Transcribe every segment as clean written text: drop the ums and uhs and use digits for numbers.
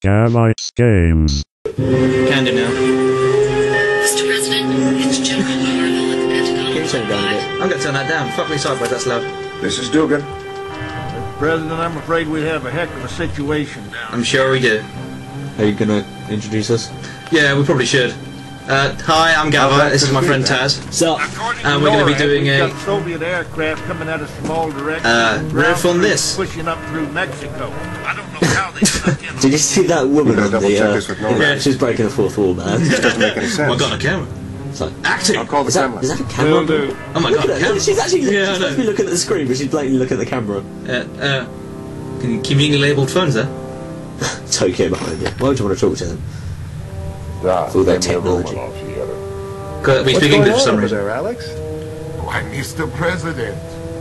Gavite Games. Can do now. Mr. President, it's General Harville at the Pentagon. Can you turn it down a bit? I'm gonna turn that down. Fuck me sideways, that's loud. This is Dugan. Mr. President, I'm afraid we have a heck of a situation down I'm sure we do. Are you gonna introduce us? Yeah, we probably should. Hi, I'm Gavite. This is my friend Taz. So, And we're going to be doing we've a got Soviet aircraft coming at us from all directions. riff on this. Pushing up through Mexico. I don't know how they snuck in. did you see that woman on double check this with the? no Yeah. She's breaking the fourth wall, man. This doesn't make any Oh sense. my god, a camera. So, Acting! I'll call the is that journalist. a camera? Will do. Oh my Look god, at camera. her. She's actually Yeah, I she's supposed to be know. looking at the screen, but she's blatantly looking at the camera. Conveniently labelled phones there. Tokyo behind you. Why would you want to talk to them? All All that technology. We speak English for some reason. there, Alex? Why, Mr. President.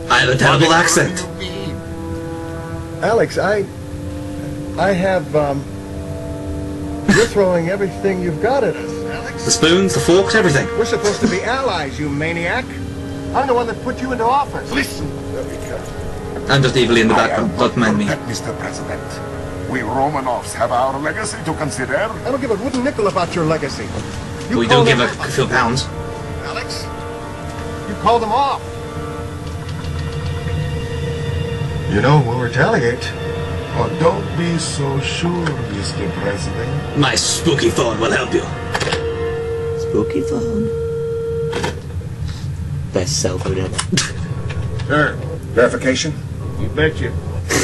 I have a terrible accent. What do you mean? Alex, I have, you're throwing everything you've got at us, The Alex. spoons, the forks, everything. We're supposed to be allies, you maniac. I'm the one that put you into office. Listen very carefully. I'm just evilly in the I background. am Don't mind me. not Mr. President. We Romanovs have our legacy to consider. I don't give a wooden nickel about your legacy. You We called don't give them- a few pounds. Alex, you called them off. You know, we'll retaliate. Oh, don't be so sure, Mr. President. My spooky phone will help you. Spooky phone. Best cell phone ever. Sir, Verification? you betcha.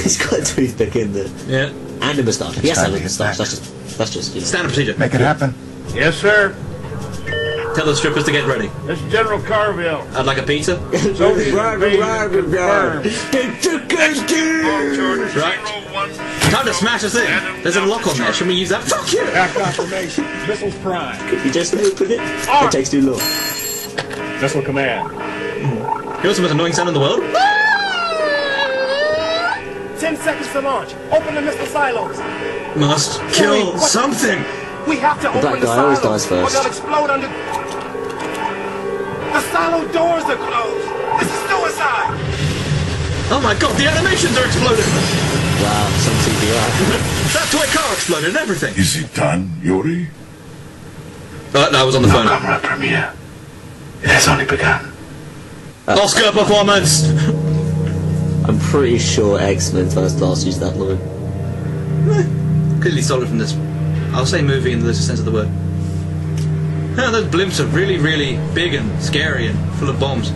He's got a toothpick in there. Yeah. And a moustache. He has to have a time to moustache. hit That's just, you know. Standard procedure. Make it happen. Yes, sir. Tell the strippers to get ready. This is General Carville. I'd like a pizza. Soviet invasion confirmed. Right. Time to smash this thing. There's a lock on there. Should we use that? Fuck you! Air confirmation. Missiles prime. You just open it. It takes too long. Missile command. You know the most annoying sound in the world? 10 seconds to launch. Open the missile silos. Must kill something. We have to black open the guy always silos. dies first. Or they'll explode under... The silo doors are closed. This is suicide. Oh my god, the animations are exploding. Wow, some CGI. That toy car exploded and everything. Is it done, Yuri? That was on the phone. Camera premiere. It has only begun. Oscar performance. I'm pretty sure X-Men First Class used that line. Clearly solid from this. I'll say movie in the literal sense of the word. Those blimps are really, really big and scary and full of bombs.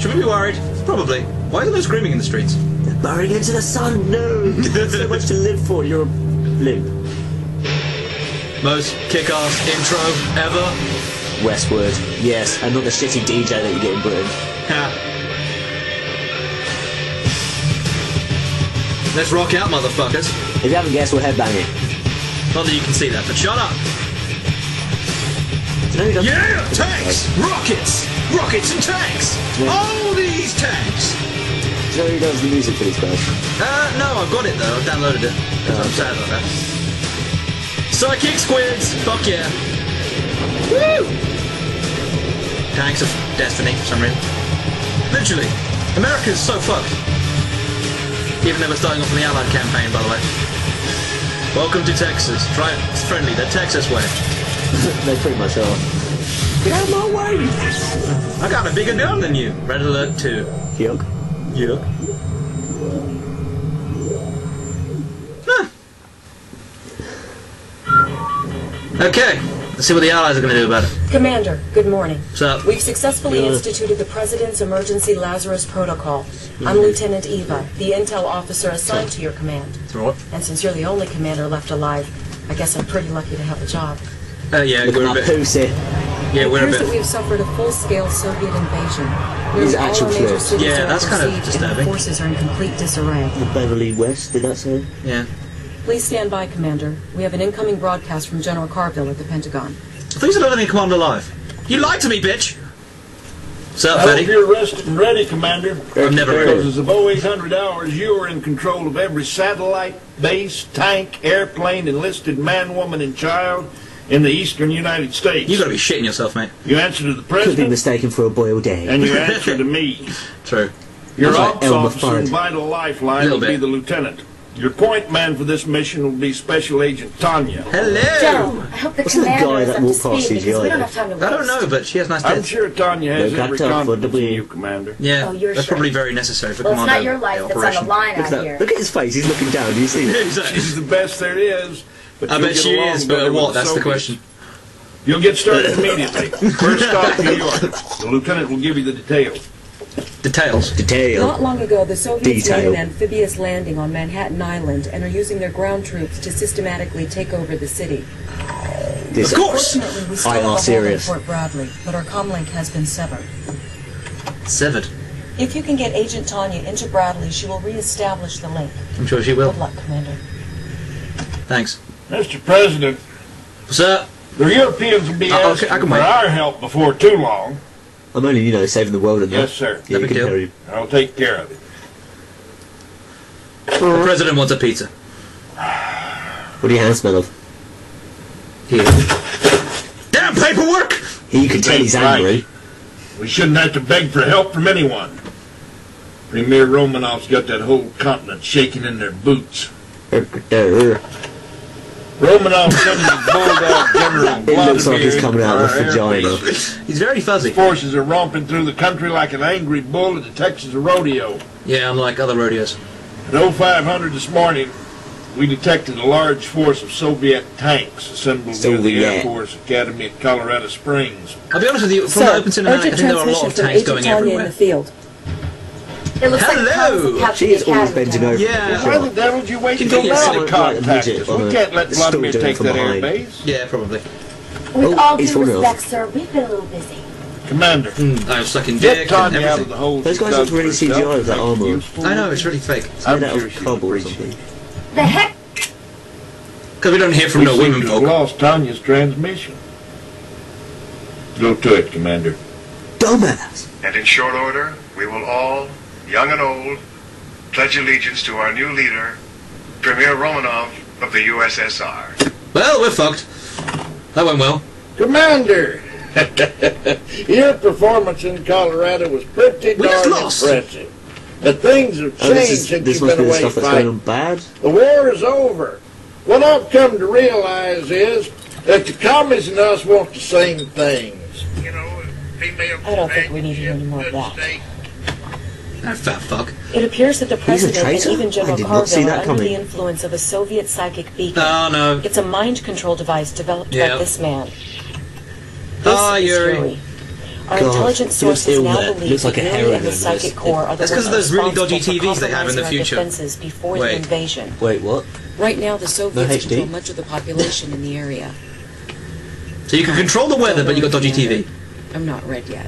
Should we be worried? Probably. Why is there no screaming in the streets? They're burrowing into the sun. No, there's so much to live for. You're a blimp. Most kick-ass intro ever. Westward, yes, and not the shitty DJ that you get in Britain. Ha. Let's rock out, motherfuckers. If you haven't guessed, we're headbanging. Not that you can see that, but shut up. Do you know who does Yeah, tanks, rockets, rockets and tanks. Yeah. All these tanks. Do you know who does the music for these guys? No, I've got it though. I've downloaded it. I'm sad about that. Psychic squids. Fuck yeah. Woo! Tanks of Destiny for some reason. Literally, America's so fucked. Even though we're starting off on the Allied campaign, by the way. Welcome to Texas. Try it. It's friendly. The Texas way. They pretty much are. Get out of my way! I got a bigger gun than you. Red Alert 2. Yuck. Yuck. Huh. Okay. Let's see what the Allies are going to do about it. Commander, good morning. What's up? We've successfully instituted the President's Emergency Lazarus Protocol. I'm Lieutenant Eva, the intel officer assigned to your command. Right. And since you're the only commander left alive, I guess I'm pretty lucky to have a job. Yeah, Look we're at a my bit. pussy. Yeah, It we're a appears that bit. we've suffered a full-scale Soviet invasion. These Nearly all actual our major flips. cities Yeah, are that's kind of besieged and the disturbing. forces are in complete disarray. The Beverly West, did that say? Yeah. Please stand by, Commander. We have an incoming broadcast from General Carville at the Pentagon. I thought you said I was in command alive. You lied to me, bitch. What's up, I hope Betty? you're rested and ready, Commander. I've never heard Because of as of 0800 hours, you are in control of every satellite, base, tank, airplane, enlisted man, woman, and child in the eastern United States. You gotta be shitting yourself, mate. You answer to the Could be President, mistaken for a boiled egg. and you answer to me. True. Your Like ops Elmer officer and Fudd. vital lifeline Little will be bit. the lieutenant. Your point man for this mission will be Special Agent Tanya. Hello! General, I hope the What's that commander guy is that up to walked past speed his because we yard? don't have time to waste. I don't know, but she has nice I'm tits. sure Tanya has No, every Captain, confidence in we- you, Commander. Yeah, Oh, you're that's sure. probably very necessary for Well, it's commando not your life that's on operation. the line Look at out that. here. Look at his face. He's looking down. Do you see that? Exactly. She's the best there is. But I you'll bet get she along is, better but with what? the That's the Soviets. question. You'll get started immediately. First stop, New York. The lieutenant will give you the details. Details. Detail. Not long ago, the Soviets Detail. made an amphibious landing on Manhattan Island and are using their ground troops to systematically take over the city. This, Of course! Fortunately, we still I have a are hold on serious. Fort Bradley, but our comlink has been severed. Severed. If you can get Agent Tanya into Bradley, she will reestablish the link. I'm sure she will. Good luck, Commander. Thanks. Mr. President, What's up? the Europeans will be okay, asking I can for wait. our help before too long. I'm only, you know, saving the world and that. Yes, sir. Yeah, No you big can deal. carry him. I'll take care of it. The president wants a pizza. What do your hands smell of? Here. Damn paperwork! You can tell he's Right. angry. We shouldn't have to beg for help from anyone. Premier Romanov's got that whole continent shaking in their boots. Romanov sending his bulldog General It looks like he's Vladimir coming out of into a our vagina. airbase. He's very fuzzy. His forces are romping through the country like an angry bull at the Texas rodeo. Yeah, unlike other rodeos. At 0500 this morning, we detected a large force of Soviet tanks assembled near the Air Soviet. Force Academy at Colorado Springs. I'll be honest with you, from the open cinematic, I think there are a lot of tanks going Tanya in everywhere. the field. It looks Hello! like Tom's about to She be is always academy bending time. over. Yeah. Why the devil did you wait Can until you now get to like a contact midget us? on We a can't let stool Vladimir doing take from that behind. airbase. Yeah, probably. With all he's due falling off. respect, sir, we've been a little busy. Commander, I'm sucking get dick and Tanya out of everything. the hole. Those guys look really CGI with that armor. I know, it's really fake. It's I'm made out sure of she'll cobble or appreciate something. The heck? Because we don't hear from We no seem women to have folk. lost Tanya's transmission. Go to it, Commander. Dumbass! And in short order, we will all, young and old, pledge allegiance to our new leader, Premier Romanov of the USSR. Well, we're fucked. That went well. Commander! Your performance in Colorado was pretty We just darn lost. impressive. But things have Oh, changed since this you've must been be the away stuff that's going on fighting. bad. The war is over. What I've come to realize is that the commies and us want the same things. You know, female I don't think we need to hear any more of that. That fat fuck. It appears that the He's a President and traitor? even I General did not see Carville are that under the coming. influence of a Soviet psychic beacon. Oh, no. It's a mind control device developed Yeah. by this man. This Ah, is Yuri. Yuri. Our God, intelligence he looks sources ill now there. believe Looks like that a Yuri heroin and the overdose. psychic core are the That's ones 'cause of those really dodgy responsible for TVs they have in the compromising our future. defenses before Wait. the invasion. Wait, what? Right now, the Soviets HD? control much of the population in the area. So you can control the weather, but you got dodgy TV. I'm not read yet.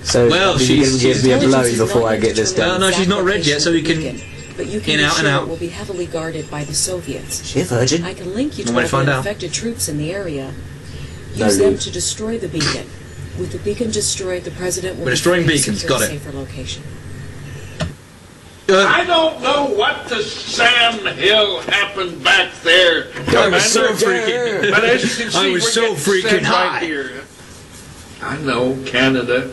So, Well, you're she's- going to give me a Intelligence blow is not before I yet get this determined done. No, she's not exact read yet, so we location can of the beacon, but you can in, be out, sure and out. it will be heavily guarded by the Soviets. She a virgin? I can link you to I'm gonna all find the out. infected troops in the area. No, Use them Lou. to destroy the beacon. With the beacon destroyed, the President will We're destroying be free to beacons, secure got a it. safer location. I don't know what to Sam Hill happened back there, I was so Commander. freaking. But as you can see, I was we're so getting freaking set high. right here. I know Canada,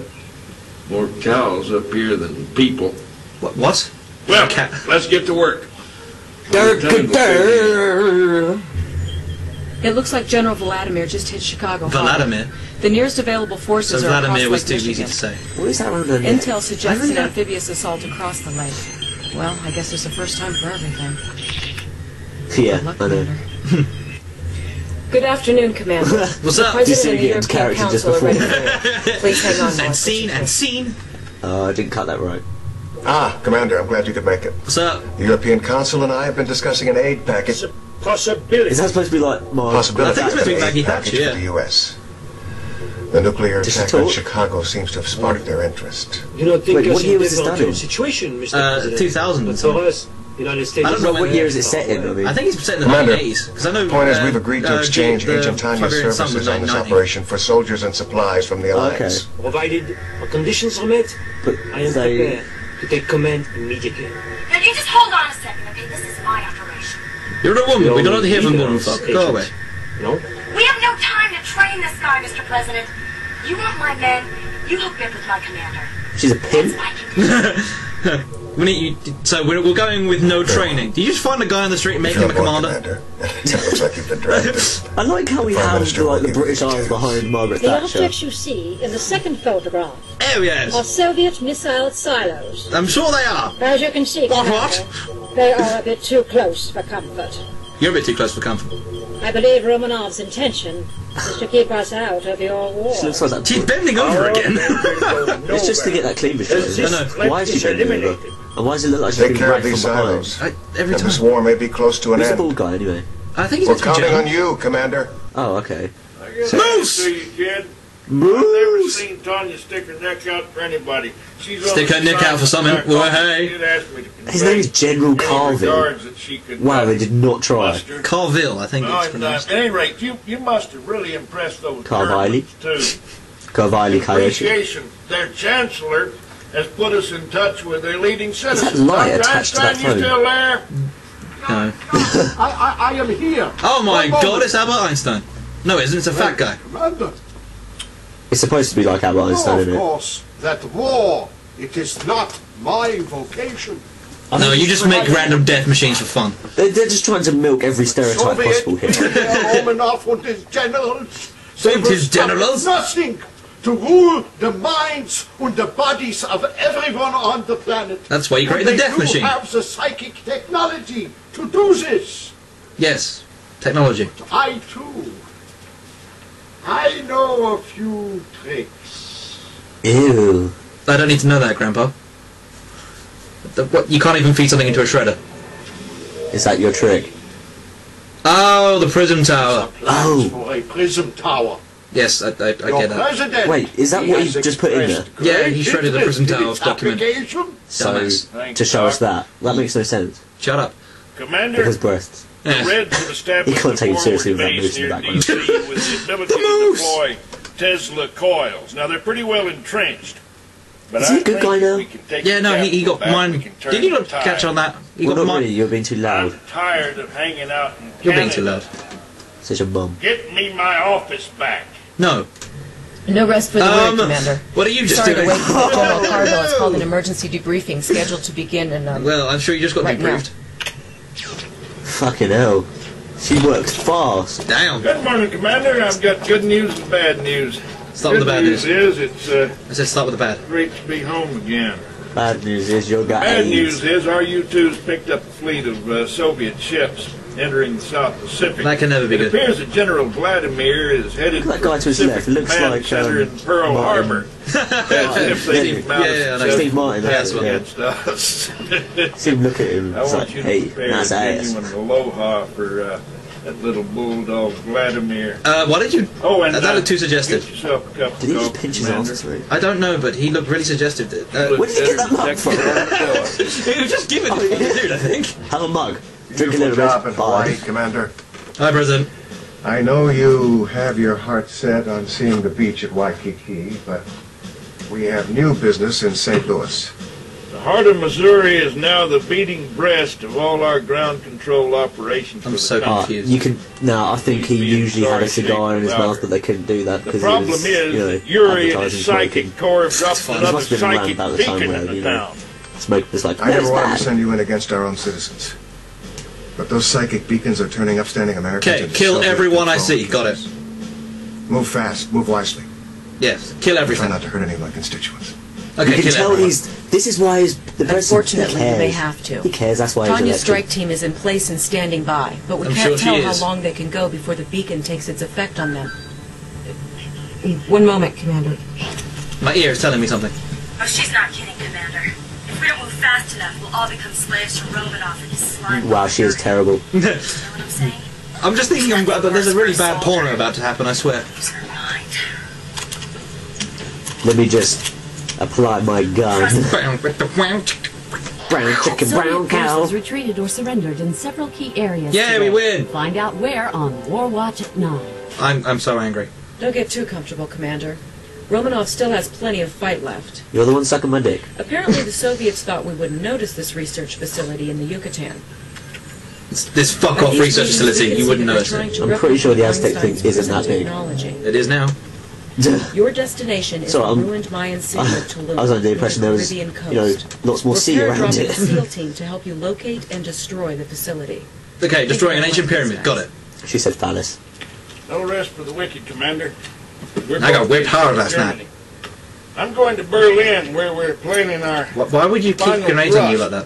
more cows up here than people. What? Well, Cat. let's get to work. It looks like General Vladimir just hit Chicago Harbor. Vladimir. The nearest available So forces are Vladimir across was Lake too easy Michigan. to say. What is that around her neck? Intel suggests I an really amphibious assault across the lake. Well, I guess there's a first time for everything. Yeah, Good luck, I know. Commander. Good afternoon, Commander. What's The up? You see President and the me get into European character just Council are before. ready for you. Please hang on. while I And put scene you and through. scene. Oh, I didn't cut that right. Ah, Commander, I'm glad you could make it. What's up? The European Council and I have been discussing an aid package. Possibility. Is that supposed to be like my... Possibility I think it's of supposed an to be aid Maggie package Thatcher, for the U.S. The nuclear Just attack a on talk? Chicago seems to have sparked their interest. You don't think Wait, us what in year a was this done difficult in? situation, Mr. President? 2000 or But for something. us, United States. I don't know What when year is it set in? I mean, I think it's set in the Commander, 1980s. Because I know. The point is, we've agreed to exchange Agent Tanya's Siberian Sun services was on this 1990. operation for soldiers and supplies from the Alliance. provided our conditions are met, But I am they... prepared to take command immediately. Now, you just hold on a second, okay? This is my operation. You're a woman. We don't want to hear from Leader women of folk. agent. Go away. No? We have no time to train this guy, Mr. President. You want my men, you hook me up with my commander. She's a pimp? We need you, so we're going with no training. Do you just find a guy on the street and make him a commander? Commander. It looks like you've been drafted. I like how we Prime have Minister like the working British with Isles behind Margaret The Thatcher. objects you see in the second photograph Oh yes. are Soviet missile silos. I'm sure they are. As you can see, What? Commander, they are a bit too close for comfort. You're a bit too close for comfort. I believe Romanov's intention is to keep us out of your war. She looks like that. She's bending over again. It's just to get that cleavage shot. I know. Why is she bending over? And why does it look like she's Take being care of dragged these from behind? silos. Every And this time. war may be close to an Who's the end. bald guy anyway? I think he's We're meant to be counting German. on you, Commander. Oh, okay. I guess Moose! I can see you, kid. Moose! I've never seen Tanya stick her neck out for anybody. She's Stick her neck out for something. Well, hey. His name is General Carville. Wow, they did not try. Carville, I think No, it's at pronounced. any rate, you must have really impressed those Carville. Germans, too. Carville Coyote. Appreciation. Their chancellor has put us in touch with their leading citizens. lie Dr. attached to that Einstein, you phone? still there? No. I am here. Oh my One god, moment. it's Albert Einstein. No, it isn't. It's a fat guy. Commander. It's supposed to be like Albert Einstein, No, isn't of it? course, that war, it is not my vocation. No, you just make random death machines for fun. They're just trying to milk every stereotype possible here. Romanov and his generals, they And will his stop generals? nothing to rule the minds and the bodies of everyone on the planet. That's why you And created the they death do machine. have the psychic technology to do this. Yes. Technology. I too. I know a few tricks. Ew. I don't need to know that, Grandpa. What? You can't even feed something into a shredder. Is that your trick? Oh, the prism tower. Plans for a prism tower. Yes, I Your get that. president. Wait, is that what he just put in there? expressed Yeah, he great shredded the prism interest in tower its document. application. So, Dumbass. to show us that. That makes no sense. Shut up. Commander, Because breasts. the Yeah. Reds have established He can't take it a seriously forward without base moose in the near background. DC with the ability to deploy Tesla coils. Now, they're pretty well entrenched. But Is he I a good think guy now? we can take Yeah, the no, he capital got back, mine. we can turn Did you the not catch tide. on that? He Well, got not mine. really, you're being too loud. I'm tired of hanging out in You're being Canada. too loud. Such a bum. Get me my office back. No. No rest for the weary, Commander. What are you just Sorry doing? to wait for General Carville. It's called an emergency debriefing scheduled to begin in Well, I'm sure you just got Right now. debriefed. Fucking hell. She works fast. Damn. Good morning, Commander. I've got good news and bad news. Start with the bad news. Good news is it's I said start with the bad. great to be home again. Bad news is you're got Bad AIDS. news is our U-2's picked up a fleet of Soviet ships entering the South Pacific. That can never be It good. appears that General Vladimir is headed Look at that for guy to his Pacific left. It looks Command like, Center in Pearl Martin. Harbor. As if they Yeah, keep him out yeah, I of know. Steve Martin, Yeah, that's that's what, against us. See him look at him. I It's want like, you to hey, prepare nice a ass. genuine aloha for that little bulldog Vladimir. Why did you... Oh, and that looked too suggestive. Get yourself a cup Did he of just coffee, pinch his Commander. arse through? I don't know, but he looked really suggestive. Where did you get that mug from? He was just giving it to the dude, I think. Have a mug. Drink a Beautiful little job in bit. Hawaii, Bye. Commander. Hi, President. I know you have your heart set on seeing the beach at Waikiki, but we have new business in St. Louis. The heart of Missouri is now the beating breast of all our ground control operations. I'm for so the country. confused. You can no. I think he usually had a cigar in his mouth, but they couldn't do that The because problem it was, is you know, that Yuri and his advertising smoking. psychic corps have dropped fine. There another must have been around psychic about the time beacon where, in the you know, town. Smoke was like, I never "Where's wanted that?" to send you in against our own citizens. But those psychic beacons are turning upstanding Americans Okay, into kill Soviet everyone I control see. Got it. units. Move fast, move wisely. Yes, kill Try everything. not to hurt any of my constituents. Okay, You can kill tell everyone. this is why the president Unfortunately, cares. you may have to. He cares. That's why he's Tanya's elected. strike team is in place and standing by, but we I'm can't sure she tell is. how long they can go before the beacon takes its effect on them. One moment, Commander. My ear is telling me something. Oh, she's not kidding, Commander. If we don't move fast enough, we'll all become slaves to Romanov and his slime. Wow, she is terrible. You know what I'm saying? I'm just thinking, but there's a really bad porno about to happen, I swear. Use her mind. Let me just apply my gun. Brown chicken, brown Soviet cow. forces retreated or surrendered in several key areas. Yeah, today. we win. Find out where on War Watch at 9. I'm so angry. Don't get too comfortable, Commander. Romanov still has plenty of fight left. You're the one sucking my dick. Apparently the Soviets thought we wouldn't notice this research facility in the Yucatan. This fuck-off research facility, you wouldn't notice it. I'm pretty sure the Aztec thing isn't that big. It is now. Your destination is So, the ruined Mayan city of Tulum. I was under the impression there was, Caribbean coast. you know, lots more sea We're around dropping it. a SEAL team to help you locate and destroy the facility. Okay, destroying an ancient pyramid. Got it. She said phallus. No rest for the wicked, Commander. I got whipped hard last night. I'm going to Berlin, where we're planning our. Why would you keep grenades on you like that?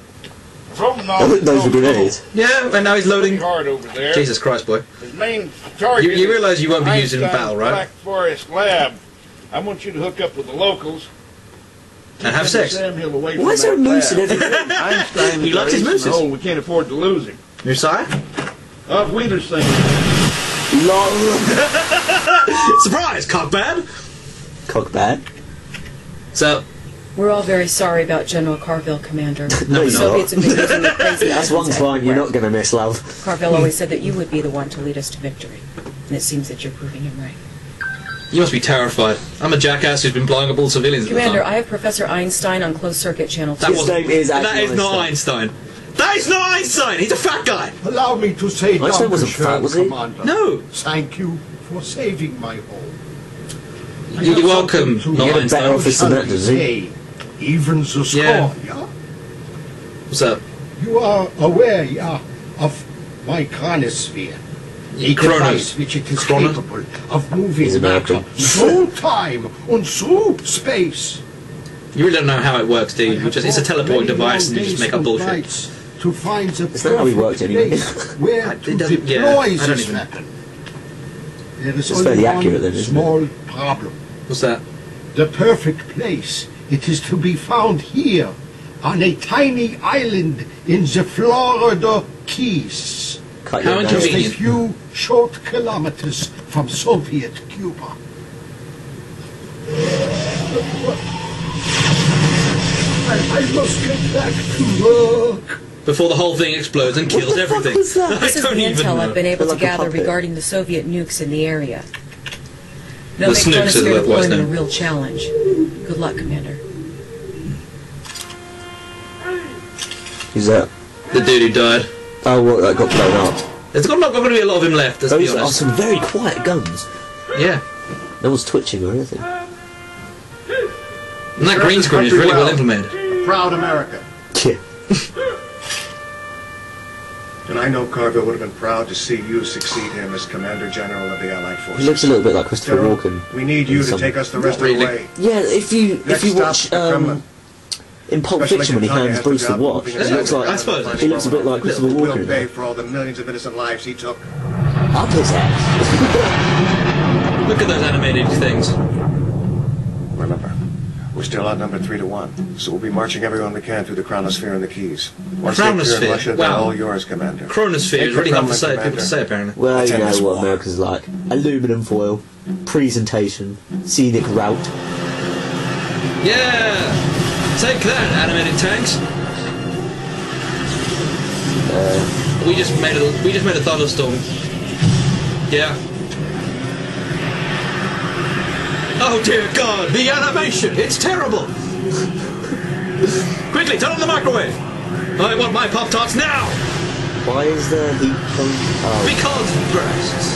Romanov Those were grenades. Yeah, and now he's loading. Hard over there. Jesus Christ, boy. His main target. You realise you won't be used in Einstein's battle, right? Black Forest Lab. I want you to hook up with the locals. And have sex. Why is there a moose in everything? Einstein, He loves his mooses. Oh, we can't afford to lose him. Your sire? Of Wiedersehen. Surprise, cockbad. Cockbad. So. We're all very sorry about General Carville, Commander. No, The you're Soviets not. have been using the crazy That's one weapons fine you're everywhere. not going to miss, love. Carville always said that you would be the one to lead us to victory. And it seems that you're proving him right. You must be terrified. I'm a jackass who's been blowing up all civilians at the Commander, time. I have Professor Einstein on closed circuit channel 2. That is not Einstein. That is not Einstein! He's a fat guy! Allow me to say, Einstein wasn't fat, was he? Commander. No! Thank you for saving my home. You're welcome, To not You're Einstein. better off with some that, does he? say, even the score, Yeah. yeah? What's up? You are aware, yeah, of my chronosphere. A Kronos. device which it is Kronos? capable of moving He's matter American. through time and through space. You really don't know how it works, do you? It's a teleporting device and you just make up bullshit. To find the It's not how he worked anyway. place where to It doesn't- yeah, deploy I don't this even- weapon. There is It's only fairly one accurate then, isn't it? small problem. What's that? The perfect place. It is to be found here, on a tiny island in the Florida Keys. Cut How your nose. Just a inconvenient. few short kilometers from Soviet Cuba. I must get back to work. Before the whole thing explodes and kills everything. This is the I don't even intel know. I've been able to Like a gather puppet. regarding the Soviet nukes in the area. They'll The make snooks is chronosphere what's deployment a known. real challenge. Good luck, Commander. Who's that? The dude who died. Oh, what, that got blown up. There's not going to be a lot of him left, let's be Those are honest. some very quiet guns. Yeah. No one's twitching or anything. And that green screen is really well implemented. A proud American. Yeah. And I know Carville would have been proud to see you succeed him as Commander General of the Allied Forces. He looks a little bit like Christopher General, Walken. we need you to take us the rest of the way. Yeah, if you Next watch stop, the Kremlin. in Pulp Special Fiction when he Agent Tanya hands has the Bruce the job of watch, moving he us looks back like I suppose. to he looks a bit like Christopher We'll Walken. pay for all the millions of innocent lives he took. Up his ass. Look at those animated things. Remember, we're still outnumbered 3-1, so we'll be marching everyone we can through the Chronosphere and the Keys. Once they're clear Chronosphere? in Russia, they're Wow. all yours, Commander. Chronosphere Take is the really hard to Kremlin, say, people Commander. to say apparently. Well, you Attend know this what war. America's like. Aluminum foil, presentation, scenic route. Yeah! Take that, animated tanks! We just made a thunderstorm. Yeah. Oh dear God, the animation! It's terrible! Quickly, turn on the microwave! I want my Pop-Tarts now! Why is there heat from... Oh. Because breasts.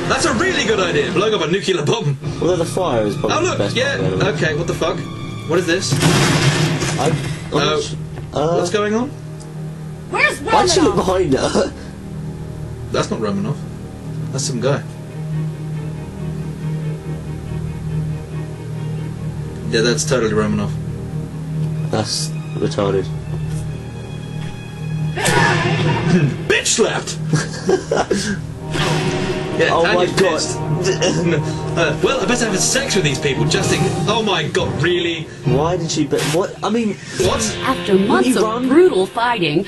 That's a really good idea, blowing up a nuclear bomb. Although the fire is probably Oh the look, best yeah, part of it. okay, what the fuck? What is this? What's going on? Where's Why'd she look Romanov? behind her? That's not Romanov. That's some guy. Yeah, that's totally Romanov. That's retarded. Bitch slapped! Yeah, Oh my Tanya's God. pissed. Well, I better have sex with these people just in... Oh my God, really? Why did she... What? I mean... What? After months of brutal fighting,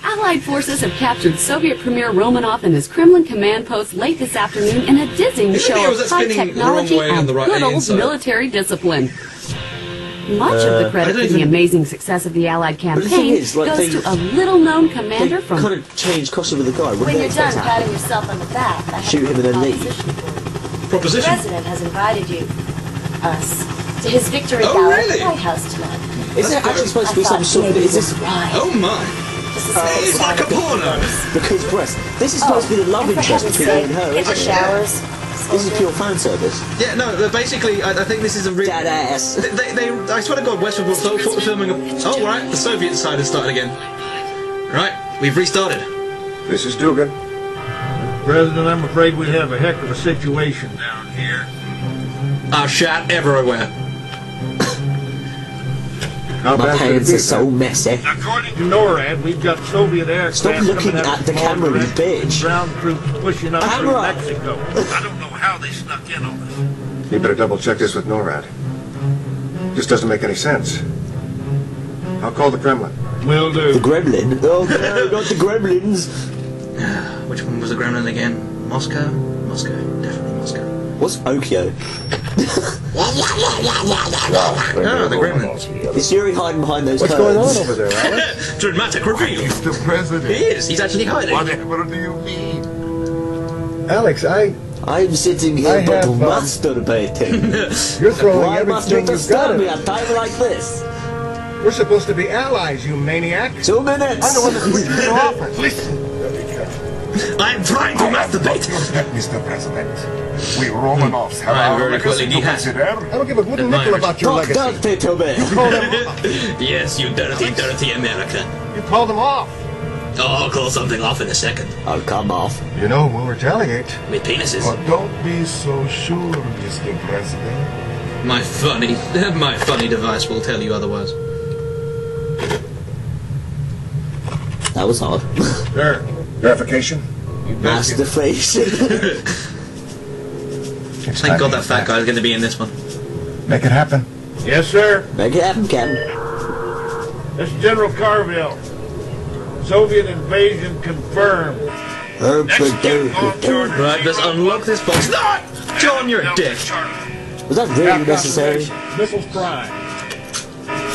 Allied forces have captured Soviet Premier Romanov and his Kremlin command post late this afternoon in a dizzying Isn't show it, or of was that high spinning the technology wrong way on and the right good old inside? military discipline. Much of the credit for the amazing success of the Allied campaign is, like, goes to a little-known commander from... kind of change costume with the guy. When you're done patting yourself on the back, I have Shoot him and then leave. Proposition. The president has invited us to his victory gala at the White House tonight. Is there actually supposed to be some sort of... Is this... Oh my! It's like a porno! Because breast. This is supposed to be the love interest between me and her, isn't it? Showers. This is pure fan service. Yeah, no, basically, I think this is a real... Dead ass. I swear to God, Westwood were filming a... Oh, right, the Soviet side has started again. Right, we've restarted. This is Dugan. President, I'm afraid we have a heck of a situation down here. Our shot everywhere. How My bad could it pants be, are so man? messy. According to NORAD, we've got Soviet aircraft Stop looking coming out at the of camera, you Florida, bitch. ground troops pushing up through Camera. Mexico. I don't know how they snuck in on us. You better double check this with NORAD. This doesn't make any sense. I'll call the Kremlin. Will do. The Gremlin? Oh no, not the Gremlins. Which one was the gremlin again? Moscow? Moscow. Definitely Moscow. What's Okio? Oh, the gremlins. Is Yuri hiding behind those What's curtains? going on over there, Alex? Dramatic reveal. The president. He is. He's actually hiding. Whatever do you mean? Alex, I'm sitting here I but have, masturbating. you're throwing Why must you everything you've got disturb me at at a time like this? We're supposed to be allies, you maniac. 2 minutes! I'm the one that put you in office. Listen. I'm trying to masturbate. Mr. President. We Romanovs have I'm our very legacy quickly to consider. I don't give a wooden nickel about your Talk legacy. dirty to me! Call them off. Yes, you dirty, dirty American. You called them off. Oh, I'll call something off in a second. I'll come off. You know, we'll retaliate. With penises. But don't be so sure, Mr. President. My funny device will tell you otherwise. That was hard. Sure. Verification? Masturbation. Thank God that fat guy is going to be in this one. Make it happen. Yes, sir. Make it happen, Captain. This is General Carville. Soviet invasion confirmed. Right, let's unlock this box. No! John, you're a dick. Was that really necessary? Missiles prime.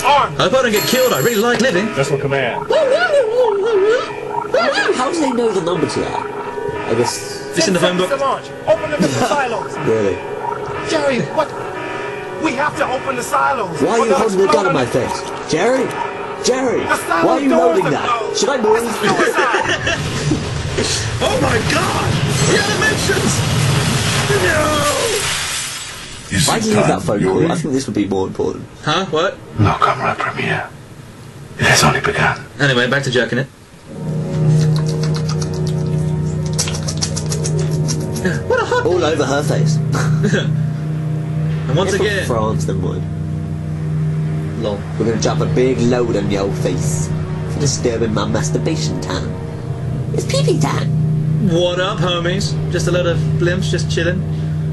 On. I hope I don't get killed. I really like living. Missile command. How do they know the number to that? I guess... This in the phone book. Launch. Open the missile silos. Really? Jerry, what? We have to open the silos. Why are you holding the gun in my face? Jerry? Jerry! Why are you loading that? Should I move? Oh my God! The animations! No! Why did you leave that phone call? I think this would be more important. Huh? What? No, Comrade Premier. It has only begun. Anyway, back to jerking it. What a hot... All over her face. And once If from again... France, then would. Lol. We're gonna drop a big load on your face for disturbing my masturbation time. It's pee-pee time. What up, homies? Just a load of blimps, just chilling.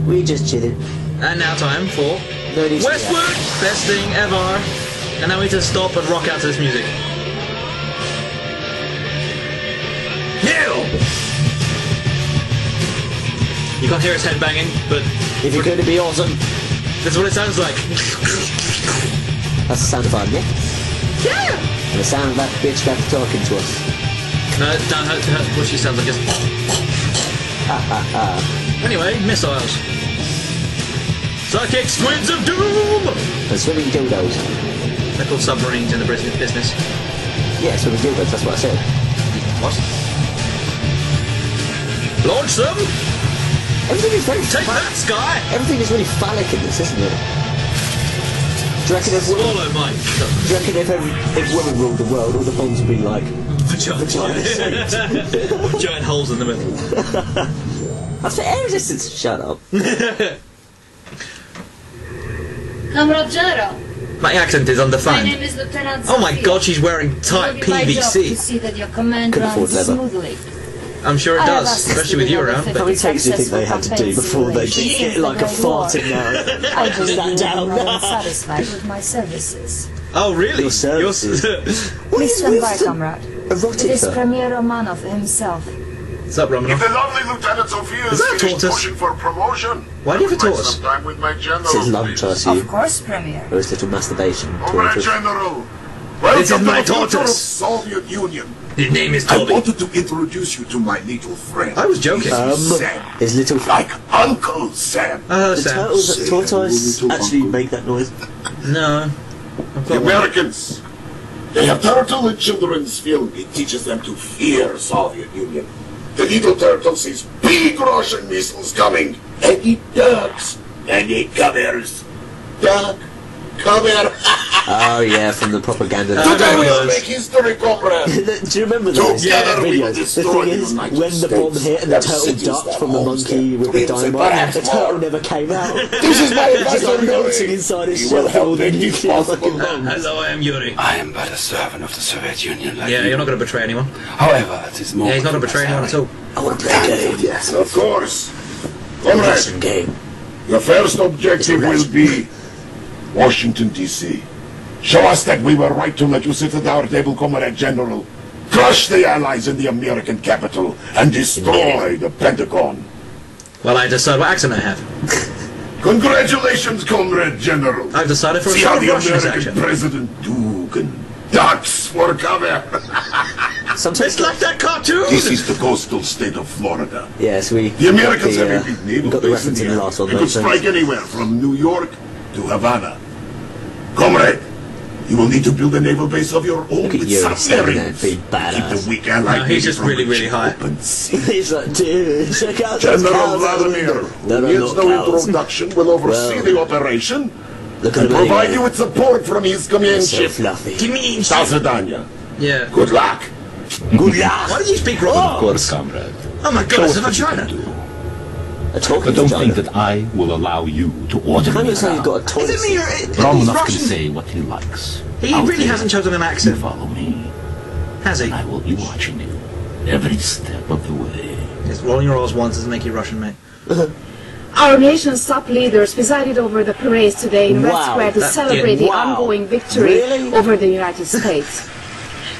We're just chilling. And now time for... No need to Westwood! Best thing ever. And now we need to stop and rock out to this music. Heal! You can't hear his head banging, but... If you're going to be awesome. That's what it sounds like. That's the sound of our neck. Yeah! And the sound of that bitch that's talking to us. No, what she sounds like is... Anyway, missiles. Psychic squids of doom! And swimming dildos. They're called submarines in the business. Yeah, swimming dildos, that's what I said. What? Launch them! Everything is very Take that, Sky! Everything is really phallic in this, isn't it? Do you reckon if women, Swallow, mate. do you reckon if women ruled the world, all the bombs would be like Vagina giant holes in the middle. That's for air resistance. Shut up. Comrade General. My accent is My undefined. name is Lieutenant Oh my Sophia. God, she's wearing tight It will be my job to PVC. see that your command Couldn't afford runs leather. smoothly. I'm sure it I have does, assisted especially with you in over around. 50 How many takes do you think they had to do successful before they campaigns get since like the a Great fart War. in now? I believe Stand you down. are more satisfied with my services. Oh really? Your services. Please stand by, comrade. Erotic It is her. Premier Romanov himself. What's up, If Romanov? the lovely Lieutenant Sophia Is is that a finished tortoise? pushing for promotion, Why do you have a tortoise? Sometime with my general. It's his lunch, I assume. Of course, Premier. Or his little masturbation. Comrade tortoise. General. This is Welcome my to the future of tortoise. Soviet Union. His name is I Toby. wanted to introduce you to my little friend. I was joking. Sam. His little... Like Uncle Sam. The Sam. turtles at tortoise actually make that noise. No. The Americans. They have turtle in children's film. It teaches them to fear Soviet Union. The little turtle sees big Russian missiles coming, and it ducks, and it covers. Duck, cover. Oh yeah, from the propaganda. Today we will make history, comrade. Do you remember those videos? The thing is, when the bomb hit and the turtle ducked from the monkey with the dynamite, the turtle never came out. This is my Just like advisor, melting Yuri. inside his He will shell help with the make this nuclear possible. fucking bombs. Hello, I am Yuri. I am but a servant of the Soviet Union like Yeah, you. you're not going to betray anyone. However, at this moment... Yeah, he's not going to betray anyone at all. I want to play a game. Yes, of course. Comrade, Russian game. the first objective will be Washington, D.C. Show us that we were right to let you sit at our table, Comrade General. Crush the Allies in the American capital and destroy the Pentagon. Well, I decide what accent I have. Congratulations, Comrade General. I've decided for a See sort how of the Russian American accent. President Dugan ducks for cover. It's like that cartoon! This is the coastal state of Florida. Yes, we... The Americans got have a big naval got the base reference in in the the last one. They could strike anywhere from New York to Havana. Comrade, you will need to build a naval base of your own with submarines. Keep the weak allied No, he's just from really, really high. He's like, dude, check out those General cows out the Vladimir, window. who No, needs not no cows. introduction, will oversee the operation Look at and him provide anyway. you with support from his command So ship. fluffy. Salsadanya. Yeah. Good luck. Good luck. Why did you speak Russian? Of course. Comrade. Oh my god, it's a vagina. A talking But don't vagina. think that I will allow you to order Kind me of like you've got a toilet. Is it me or he's Romanov can Russian? say what he likes. He Out really there, hasn't chosen an you accent. follow me, Has he? and I will be watching you every step of the way. Just rolling your R's once doesn't make you Russian, mate. Our nation's top leaders presided over the parades today in Red Wow, Square to that- celebrate the wow. ongoing victory Really? over the United States.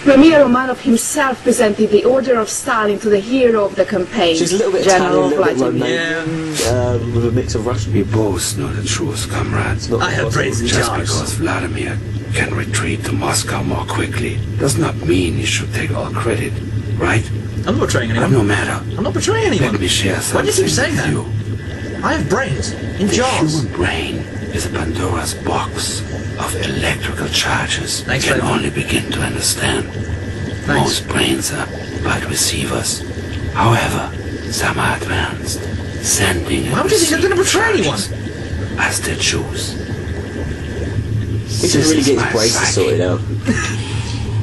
Premier Romanov himself presented the Order of Stalin to the hero of the campaign, She's a little bit General Italian, a little bit Vladimir. Romanian, with a mix of Russian. We both know the truth, comrades. Not I have brains in Just jars. because Vladimir can retreat to Moscow more quickly does not mean he should take all credit, right? I'm not betraying anyone. No matter. I'm not betraying anyone. Let me share Why do you something keep saying with that? you. I have brains in The jars. human brain is a Pandora's box of electrical charges Thanks, we can Fred. only begin to understand. Thanks. Most brains are but receivers. However, some are advanced, sending Why would you think I'm going to betray anyone? as they choose. He should really get his braces sorted out.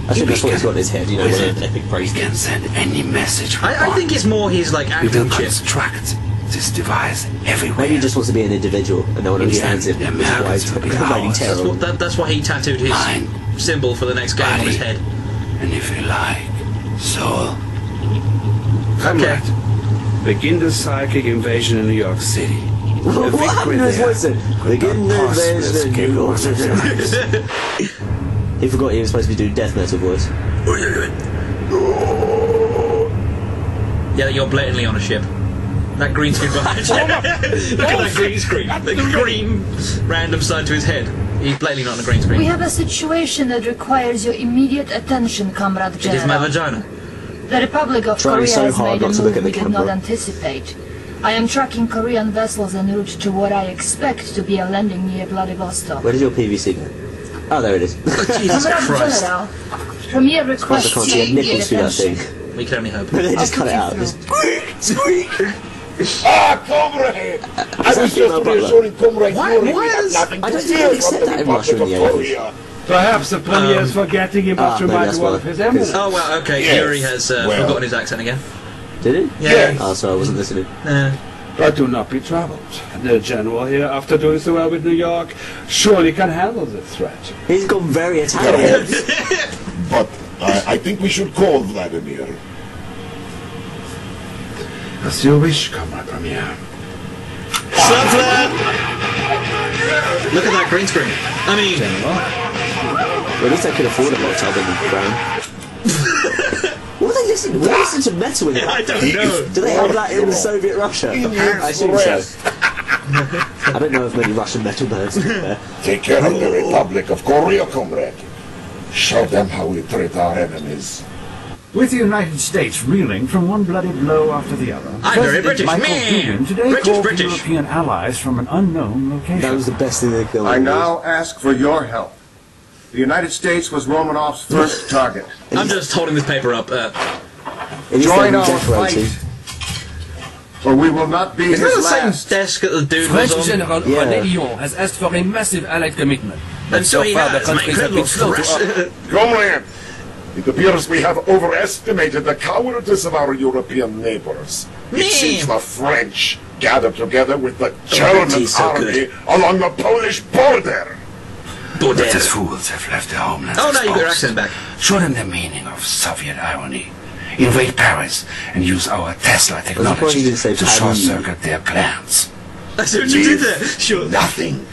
I think that's what he's got in his head, you know, one of the epic We braces. can send any message we I want. think it's more his like We will acting chip. construct this device everywhere. Maybe he just wants to be an individual and no one understands him. Yeah, Which is why he's Americans will be providing ours. terror. That's why he tattooed his Mind, symbol for the next game on his body. head. and if you like, soul. Okay. Begin the psychic invasion in New York City. What happened to his voice then? Begin the invasion in New York City. He forgot he was supposed to be doing death metal voice. Yeah, you're blatantly on a ship. That green screen behind you. Look at that green screen. The green random side to his head. He's blatantly not on a green We screen. have a situation that requires your immediate attention, Comrade It is my General. vagina. The Republic of Trying Korea so has hard made a not to look move at the we did not camera. anticipate. I am tracking Korean vessels en route to what I expect to be a landing near Vladivostok. Where did your PVC go? Oh, there it is. Jesus Comrade Christ. General, Premier I requests can't your see a immediate nipples through that attention. thing. We can only hope. They just cut it out. Just squeak! Ah, comrade! I was just reassuring comrade Yuri we have nothing I to don't think fear they from said the that in Russia Republic in of the Korea. Perhaps the Premier is forgetting he must maybe remind that's one why. of his enemies. Oh, well, okay. Yes. Yuri has Well. forgotten his accent again. Did he? Yeah. Yes. Oh, sorry, I wasn't listening. But do not be troubled. The General here, after doing so well with New York, surely can handle the threat. He's gone very Italian. But I think we should call Vladimir. As you wish, Comrade Premier. Look at that green screen. I mean, Well, at least they could afford a hotel than Brown. What do they listen? What do they listen to metal in it? I don't know. Do they have that in Soviet Russia? I assume so. I don't know of many Russian metal bands. Take care of the Republic of Korea, comrade. Show them how we treat our enemies. With the United States reeling from one bloody blow after the other, I'm very British, Michael Hogan today called for European allies from an unknown location. That was the best thing they could. I now ask for your help. The United States was Romanov's first target. I'm just holding this paper up. Join our fight, or we will not be Isn't that his the same last. desk that the dude French was on? General René Lyon has asked for a massive Allied commitment. And so he far the has, countries have been slow to Comrade, it appears we have overestimated the cowardice of our European neighbors. It seems the French gathered together with the German army along the Polish border. But these fools have left their homelands. Oh, now you got your exposed. accent back. Show them the meaning of Soviet irony. Invade Paris and use our Tesla technology to short-circuit their plans. I see what you did there. Sure. Nothing.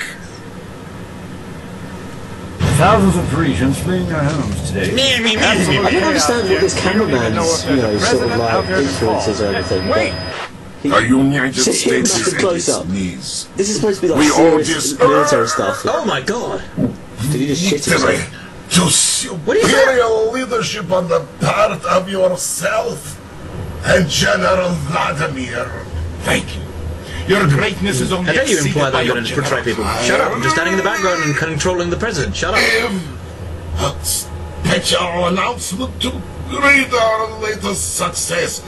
Thousands of Parisians fleeing their homes today. I don't understand what this cameraman's, you know, sort of like influences or anything. The United Sit here States nice is and at close its up. knees. This is supposed to be like We all serious just military stuff. Oh my god. Did he just shit himself? To superior leadership on the part of yourself and General Vladimir. Thank you. Your greatness is only How dare you imply exceeded by that you're your going to portray people? Shut up, I'm just standing in the background and controlling the president. Shut up. A special announcement to greet our latest success.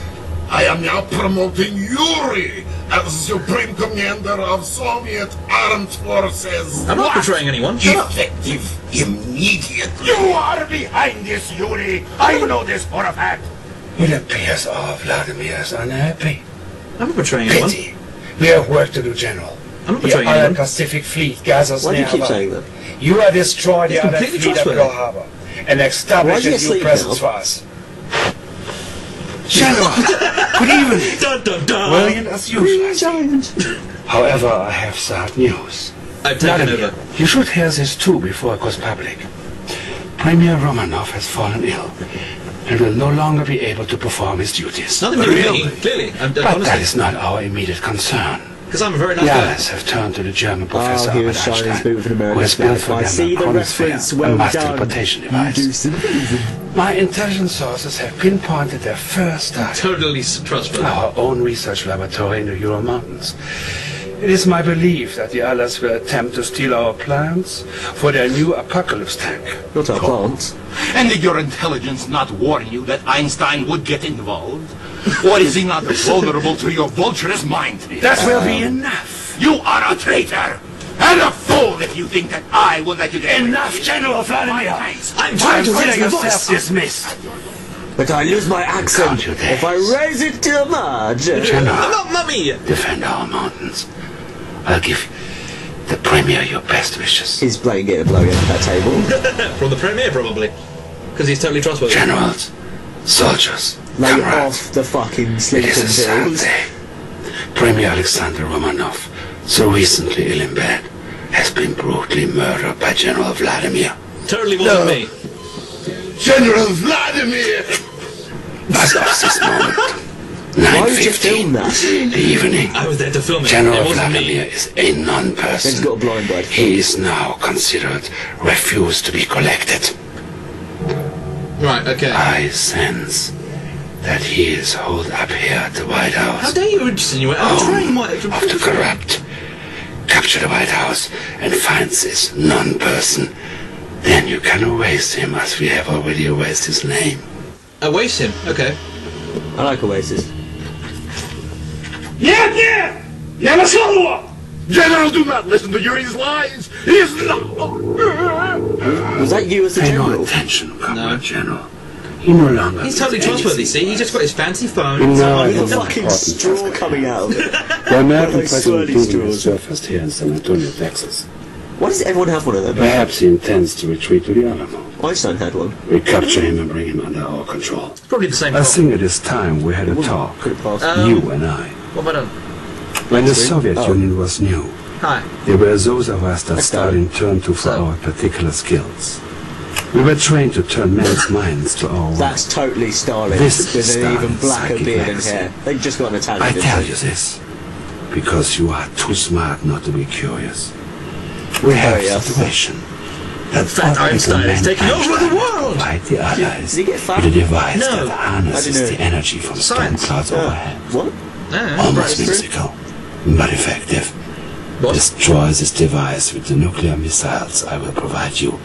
I am now promoting Yuri as Supreme Commander of Soviet Armed Forces. I'm not betraying anyone. Shut up. Effective immediately. You are behind this, Yuri. I know this for a fact. It appears all Vladimir is unhappy. I'm not betraying anyone. Pity. We have work to do, General. I'm not The betraying Iron anyone. Pacific Fleet gathers Why do you keep nearby. saying that? You have destroyed the He's other completely fleet at trustworthy. Pearl Harbor and Why established is he a asleep new presence now? for us. General, good evening. Dun, dun, dun. Brilliant as usual. However, I have sad news. I've taken Vladimir, over. you should hear this too before it goes public. Premier Romanov has fallen ill and will no longer be able to perform his duties. Nothing to do with me, clearly. But that Honestly. is not our immediate concern. Because I'm a very nice The guy. Allies have turned to the German professor he Albert was shining his Einstein, boot with an who American has built for flag. I them see a the chronosphere, reference. a Well mass done. teleportation You device. do some amazing. My intelligence sources have pinpointed their first target. Totally trustworthy. Our own research laboratory in the Ural Mountains. It is my belief that the Allies will attempt to steal our plans for their new apocalypse tank. Not our plants. And did your intelligence not warn you that Einstein would get involved? Or is he not vulnerable to your vulturous mind? That will be enough. You are a traitor! And a fool if you think that I will let you get away. Enough, General Vladimir! I'm trying to raise Consider the yourself voice. dismissed. But I lose my accent Can't you dare. if I raise it too much. Not me. Defend our mountains. I'll give the Premier your best wishes. His brain getting blown up that table. From the Premier, probably. Because he's totally trustworthy. Generals, soldiers, Lay comrades. off the fucking It sleeping is a sad pills. day. Premier Alexander Romanov, so recently ill in bed, has been brutally murdered by General Vladimir. Totally wasn't me. General Vladimir! As of this moment, Why would you film 9:15 that? in the evening, I was there to film it. General It wasn't Vladimir me. is a He's non-person. got a blind bud. He is now considered refused to be collected. Right, okay. I sense that he is holed up here at the White How House. dare you insinuate? I'm trying my... Of the corrupt. Capture the White House and find this non-person. Then you can erase him as we have already erased his name. Erase him. Okay. I like Oasis. Нет, нет! Я нашел его! General, do not listen to Yuri's lies! He is not... Was that you as the Pay no general? attention, Comrade General. He no longer He's totally means trustworthy, anything. see? He's just got his fancy phone. No, With I a have an fucking important straw task. coming out of it. The American Like President swirly Putin straws. surfaced here in San Antonio, Texas. Why does everyone have one of them? Perhaps he intends to retreat to the Alamo. Einstein had one. We capture him and bring him under our control. It's probably the same I problem. think it is time we had a talk, Could have passed. you and I. What have I done? When the Soviet Oh. Union was new, Hi. there were those of us that That's Stalin turned to for So. our particular skills. We were trained to turn men's minds to our will. That's totally Stalin. This with is an even Stalin's blacker psychic beard and legacy. hair. They just got an Italian. I didn't tell they? you this. because you are too smart not to be curious. We have a situation. That Fat Einstein is taking over the world! Fight the allies Did he get fat? with a device No, that harnesses the energy from storm clouds overhead. What? Almost mystical, but effective. What? Destroy this device with the nuclear missiles I will provide you,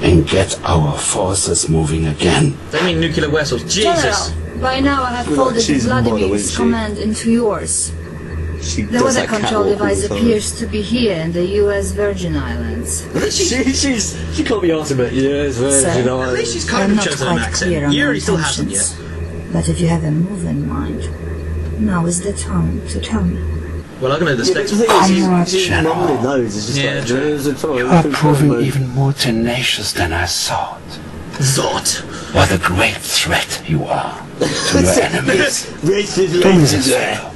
and get our forces moving again. They mean nuclear vessels. Jesus! General, by now I have folded Vladimir's command into yours. The weather control device appears to be here in the U.S. Virgin Islands. She can't be asked about U.S. Virgin At least she's kind of chosen an accent. Yuri still hasn't yet. But if you have a move in mind, now is the time to tell me. Well, I'm going to do the You are proving even more tenacious than I thought. What a great threat you are to your enemies. Do me this favor.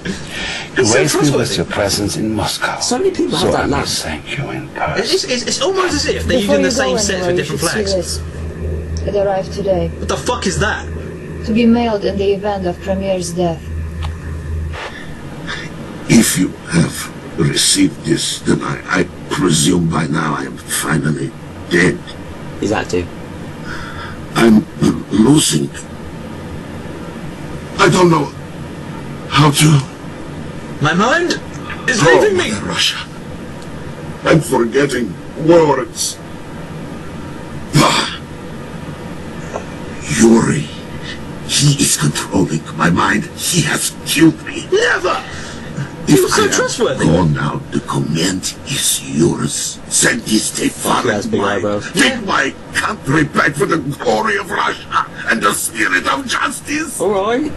Grace me with your presence in Moscow. So many people have that I laugh. must thank you in person. It's almost as if they're using the same sets with different flags. It arrived today. What the fuck is that? To be mailed in the event of Premier's death. If you have received this, then I presume by now I am finally dead. He's active. I'm losing. I don't know how to... My mind is leaving me! Russia. I'm forgetting words. Yuri. He is controlling my mind. He has killed me. Never! If so I am trustworthy. gone now, the command is yours. Send this Take my country back for the glory of Russia and the spirit of justice. Alright.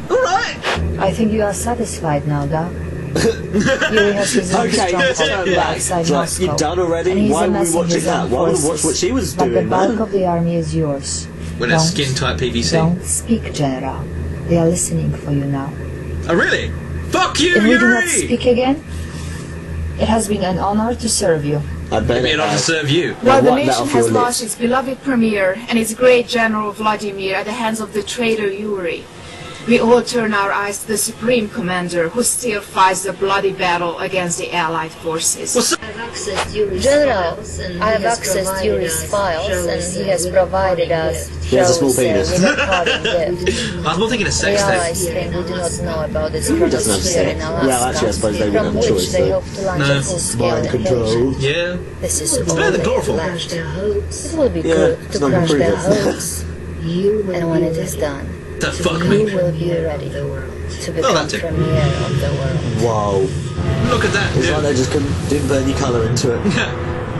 I think you are satisfied now, Doc. Yuri has his own stronghold outside Moscow. You're done already? And he's Why were we amassing watching his that? own Why would we watch forces. what she was But doing, the bulk man? of the army is yours. With a skin-tight PVC. Don't speak, General. They are listening for you now. Oh, really? Fuck you, If we do not Yuri! speak again, it has been an honor to serve you. It'd be an honor to serve you. While the nation has lost its beloved premier and its great general Vladimir at the hands of the traitor Yuri, we all turn our eyes to the supreme commander who still fights the bloody battle against the allied forces. General, I have accessed Yuri's files and he has provided us He has a small penis. with a parting gift. I was more thinking a The sex Allies tape. think we do not know about this Who doesn't have project here in sex? Alaska, Well, actually, I suppose they wouldn't from have a which choice, they though. hope to launch No. a full-scale Mind control. invasion. Yeah. This is It's all better than they chloroform. have left. It will be Yeah, good it's to not crush their improving. hopes. And when it is done, The fuck me. you will be ready to become that's it. premier of the world. Wow. Look at that, It's dude. like they just didn't put any colour into it.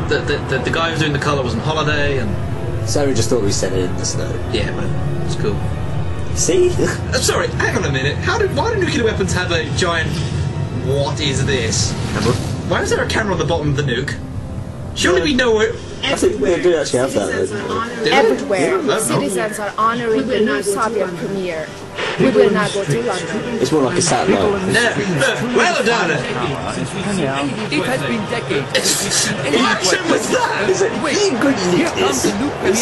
the guy who's doing the colour was on holiday, and So we just thought we sent it in the snow. yeah, man, it's cool. See? I'm sorry, hang on a minute. Why do nuclear weapons have a giant... What is this? Why is there a camera on the bottom of the nuke? Surely we know it. I think we do actually have that. Though. Everywhere, Oh. citizens are honoring the new Soviet premier. We will not go to London. It's more like a satellite. Well done. It has been decades. What accent was that? Is it English? It's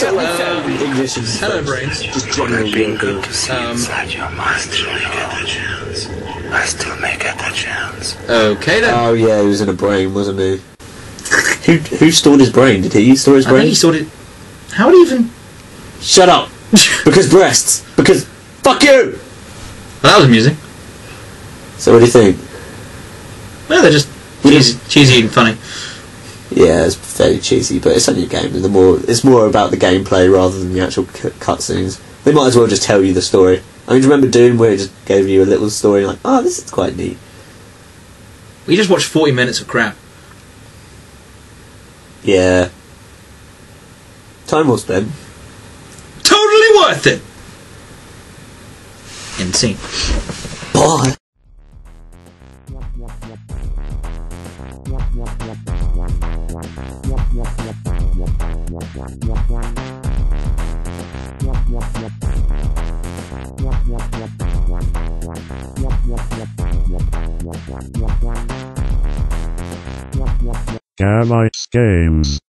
English. Hello, brains. Just general European. Inside your mind till I get the chance. I still may get the chance. Okay then. Oh yeah, he was in a brain, wasn't he? Who stored his brain? Did he store his I brain? think he sorted. How would he even? Shut up! Because breasts! Because fuck you! Well, that was amusing. So what do you think? Well, they're just cheesy and funny. Yeah, it's fairly cheesy, but it's only a game, and it's more about the gameplay rather than the actual cutscenes. They might as well just tell you the story. I mean, do you remember Doom where it just gave you a little story like, oh, this is quite neat. We just watched 40 minutes of crap. Yeah. Time well spent. Totally worth it. Insane. Bye. Gavite Games.